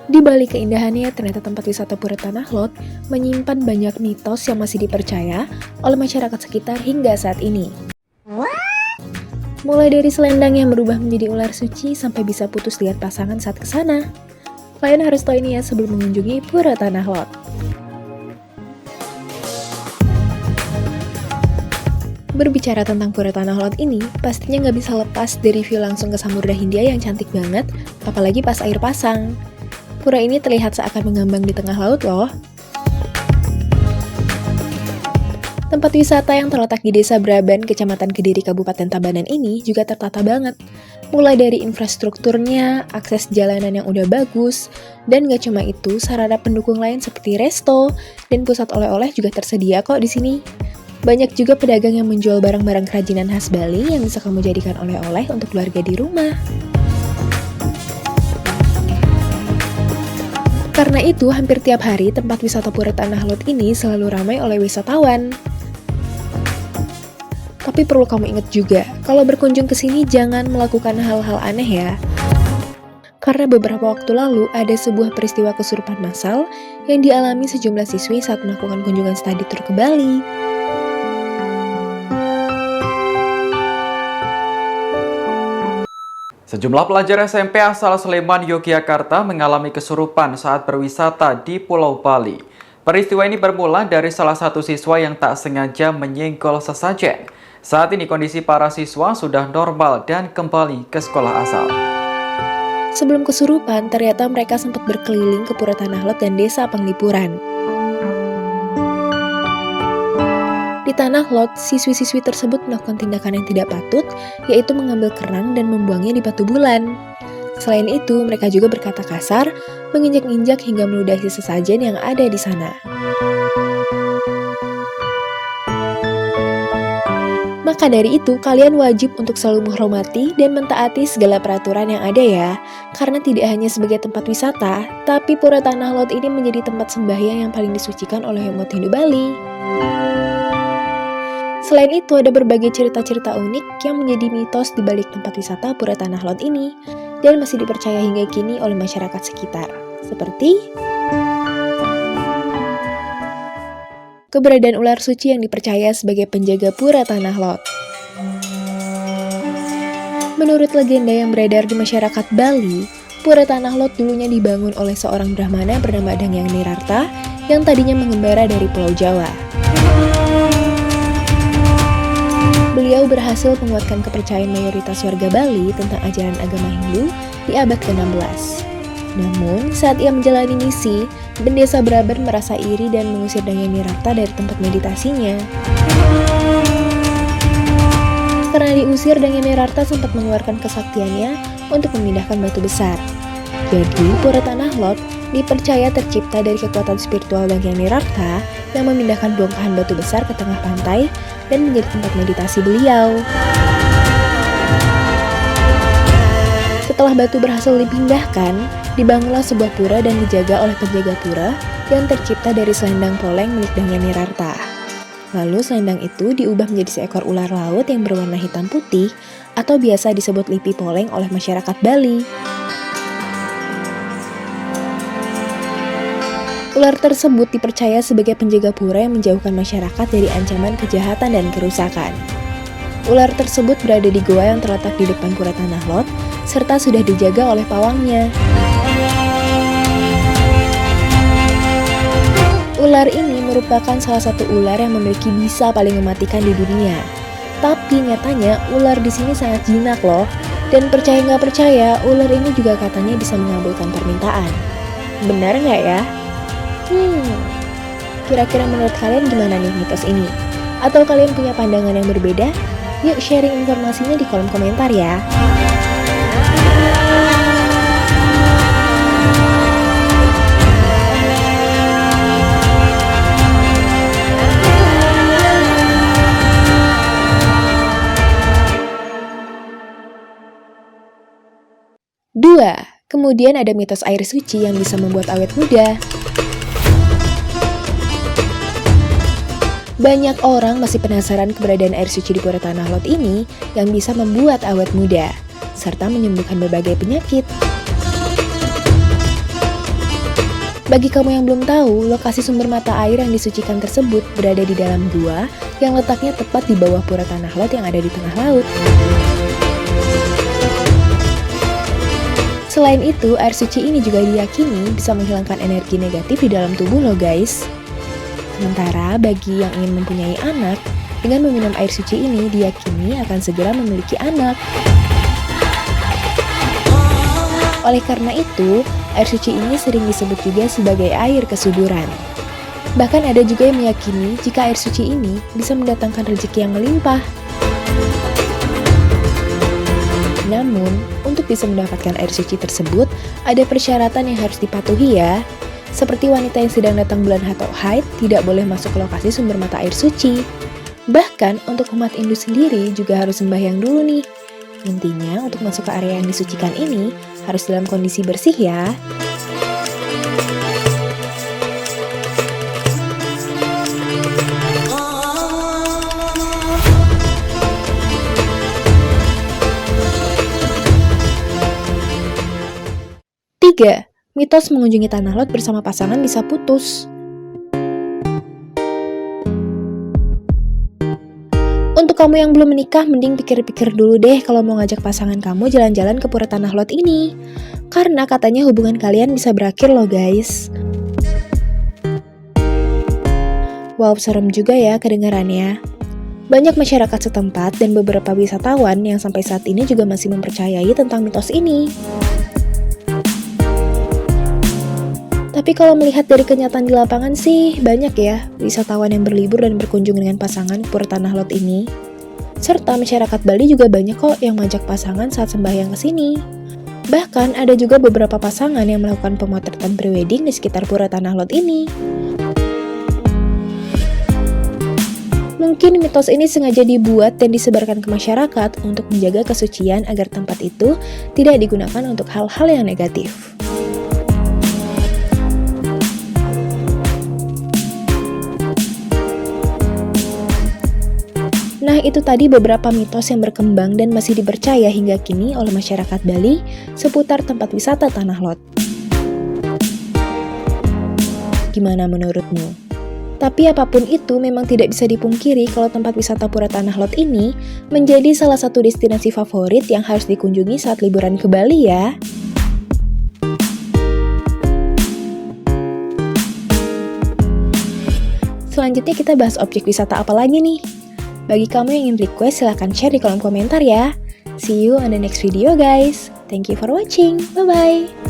Di balik keindahannya, ternyata tempat wisata Pura Tanah Lot menyimpan banyak mitos yang masih dipercaya oleh masyarakat sekitar hingga saat ini. Mulai dari selendang yang berubah menjadi ular suci sampai bisa putus lihat pasangan saat kesana. Kalian harus tahu ini ya sebelum mengunjungi Pura Tanah Lot. Berbicara tentang Pura Tanah Lot ini, pastinya nggak bisa lepas dari view langsung ke Samudra Hindia yang cantik banget, apalagi pas air pasang. Pura ini terlihat seakan mengambang di tengah laut loh. Tempat wisata yang terletak di Desa Braban, Kecamatan Kediri, Kabupaten Tabanan ini juga tertata banget. Mulai dari infrastrukturnya, akses jalanan yang udah bagus, dan gak cuma itu, sarana pendukung lain seperti resto dan pusat oleh-oleh juga tersedia kok di sini. Banyak juga pedagang yang menjual barang-barang kerajinan khas Bali yang bisa kamu jadikan oleh-oleh untuk keluarga di rumah. Karena itu, hampir tiap hari tempat wisata Pura Tanah Lot ini selalu ramai oleh wisatawan. Tapi perlu kamu ingat juga, kalau berkunjung ke sini jangan melakukan hal-hal aneh ya. Karena beberapa waktu lalu ada sebuah peristiwa kesurupan massal yang dialami sejumlah siswi saat melakukan kunjungan studi tur ke Bali. Sejumlah pelajar SMP asal Sleman, Yogyakarta mengalami kesurupan saat berwisata di Pulau Bali. Peristiwa ini bermula dari salah satu siswa yang tak sengaja menyenggol sesajen. Saat ini kondisi para siswa sudah normal dan kembali ke sekolah asal. Sebelum kesurupan, ternyata mereka sempat berkeliling ke Pura Tanah Lot dan Desa Penglipuran. Di Tanah Lot, siswi-siswi tersebut melakukan tindakan yang tidak patut, yaitu mengambil kerang dan membuangnya di batu bulan. Selain itu, mereka juga berkata kasar, menginjak-injak hingga meludahi sesajen yang ada di sana. Maka dari itu, kalian wajib untuk selalu menghormati dan mentaati segala peraturan yang ada ya. Karena tidak hanya sebagai tempat wisata, tapi Pura Tanah Lot ini menjadi tempat sembahyang yang paling disucikan oleh umat Hindu Bali. Selain itu, ada berbagai cerita-cerita unik yang menjadi mitos di balik tempat wisata Pura Tanah Lot ini dan masih dipercaya hingga kini oleh masyarakat sekitar. Seperti keberadaan ular suci yang dipercaya sebagai penjaga Pura Tanah Lot. Menurut legenda yang beredar di masyarakat Bali, Pura Tanah Lot dulunya dibangun oleh seorang Brahmana bernama Dangyang Nirarta yang tadinya mengembara dari Pulau Jawa. Beliau berhasil menguatkan kepercayaan mayoritas warga Bali tentang ajaran agama Hindu di abad ke-16. Namun, saat ia menjalani misi, Desa Braban merasa iri dan mengusir Dangyang Nirarta dari tempat meditasinya. Karena diusir, Dangyang Nirarta sempat mengeluarkan kesaktiannya untuk memindahkan batu besar. Jadi, Pura Tanah Lot dipercaya tercipta dari kekuatan spiritual Dangyang Nirarta yang memindahkan bongkahan batu besar ke tengah pantai dan menjadi tempat meditasi beliau. Setelah batu berhasil dipindahkan, dibangunlah sebuah pura dan dijaga oleh penjaga pura yang tercipta dari selendang poleng milik Dangyang Nirarta. Lalu selendang itu diubah menjadi seekor ular laut yang berwarna hitam putih atau biasa disebut lipi poleng oleh masyarakat Bali. Ular tersebut dipercaya sebagai penjaga pura yang menjauhkan masyarakat dari ancaman kejahatan dan kerusakan. Ular tersebut berada di goa yang terletak di depan Pura Tanah Lot, serta sudah dijaga oleh pawangnya. Ular ini merupakan salah satu ular yang memiliki bisa paling mematikan di dunia. Tapi nyatanya ular di sini sangat jinak loh. Dan percaya nggak percaya, ular ini juga katanya bisa mengabulkan permintaan. Benar nggak ya? Kira-kira menurut kalian gimana nih mitos ini? Atau kalian punya pandangan yang berbeda? Yuk sharing informasinya di kolom komentar ya. Dua, kemudian ada mitos air suci yang bisa membuat awet muda. Banyak orang masih penasaran keberadaan air suci di Pura Tanah Lot ini yang bisa membuat awet muda, serta menyembuhkan berbagai penyakit. Bagi kamu yang belum tahu, lokasi sumber mata air yang disucikan tersebut berada di dalam gua yang letaknya tepat di bawah Pura Tanah Lot yang ada di tengah laut. Selain itu, air suci ini juga diyakini bisa menghilangkan energi negatif di dalam tubuh loh guys. Sementara bagi yang ingin mempunyai anak, dengan meminum air suci ini diyakini akan segera memiliki anak. Oleh karena itu, air suci ini sering disebut juga sebagai air kesuburan. Bahkan ada juga yang meyakini jika air suci ini bisa mendatangkan rezeki yang melimpah. Namun, untuk bisa mendapatkan air suci tersebut, ada persyaratan yang harus dipatuhi ya. Seperti wanita yang sedang datang bulan atau haid tidak boleh masuk ke lokasi sumber mata air suci. Bahkan, untuk umat Hindu sendiri juga harus sembahyang dulu nih. Intinya, untuk masuk ke area yang disucikan ini, harus dalam kondisi bersih ya. Tiga, mitos mengunjungi Tanah Lot bersama pasangan bisa putus. Untuk kamu yang belum menikah, mending pikir-pikir dulu deh kalau mau ngajak pasangan kamu jalan-jalan ke Pura Tanah Lot ini. Karena katanya hubungan kalian bisa berakhir loh guys. Wow, serem juga ya kedengarannya. Banyak masyarakat setempat dan beberapa wisatawan yang sampai saat ini juga masih mempercayai tentang mitos ini. Tapi kalau melihat dari kenyataan di lapangan sih, banyak ya wisatawan yang berlibur dan berkunjung dengan pasangan ke Pura Tanah Lot ini. Serta masyarakat Bali juga banyak kok yang mengajak pasangan saat sembahyang ke sini. Bahkan ada juga beberapa pasangan yang melakukan pemotretan prewedding di sekitar Pura Tanah Lot ini. Mungkin mitos ini sengaja dibuat dan disebarkan ke masyarakat untuk menjaga kesucian agar tempat itu tidak digunakan untuk hal-hal yang negatif. Nah, itu tadi beberapa mitos yang berkembang dan masih dipercaya hingga kini oleh masyarakat Bali seputar tempat wisata Tanah Lot. Gimana menurutmu? Tapi apapun itu memang tidak bisa dipungkiri kalau tempat wisata Pura Tanah Lot ini menjadi salah satu destinasi favorit yang harus dikunjungi saat liburan ke Bali ya. Selanjutnya kita bahas objek wisata apa lagi nih? Bagi kamu yang ingin request, silahkan share di kolom komentar ya. See you on the next video guys. Thank you for watching. Bye-bye.